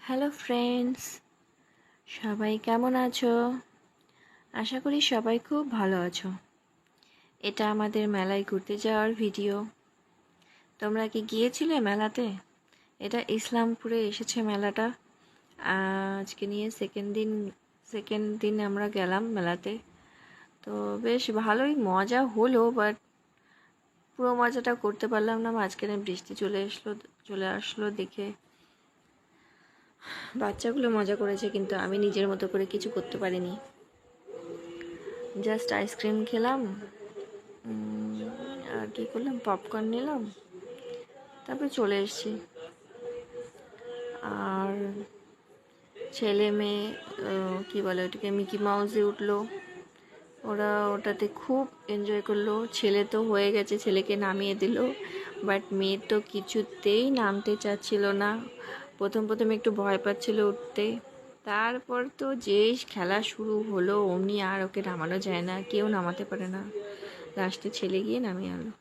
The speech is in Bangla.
হ্যালো ফ্রেন্ডস, সবাই কেমন আছো? আশা করি সবাই খুব ভালো আছো। এটা আমাদের মেলায় ঘুরতে যাওয়ার ভিডিও। তোমরা কি গিয়েছিলে মেলাতে? এটা ইসলামপুরে এসেছে মেলাটা। আজকে নিয়ে সেকেন্ড দিন আমরা গেলাম মেলাতে। তো বেশ ভালোই মজা হলো, বাট পুরো মজাটা করতে পারলাম না। মাঝখানে বৃষ্টি চলে আসলো দেখে বাচ্চাগুলো মজা করেছে, কিন্তু আমি নিজের মতো করে কিছু করতে পারিনি। জাস্ট আইসক্রিম খেলাম, আর কি করলাম, পপকর্ন নিলাম, তারপরে চলে এসেছি। আর ছেলে মেয়ে কি বলে ওটাকে, মিকি মাউসে উঠলো। ওরা ওটাতে খুব এনজয় করলো। ছেলে তো হয়ে গেছে, ছেলেকে নামিয়ে দিল, বাট মেয়ে তো কিছুতেই নামতে চাচ্ছিল না। প্রথম একটু ভয় পাচ্ছিল উঠতে, তারপর তো যেই খেলা শুরু হলো অমনি আর ওকে নামানো যায় না, কেউ নামাতে পারে না। লাস্টে ছেলে গিয়ে নামিয়ে আনলো।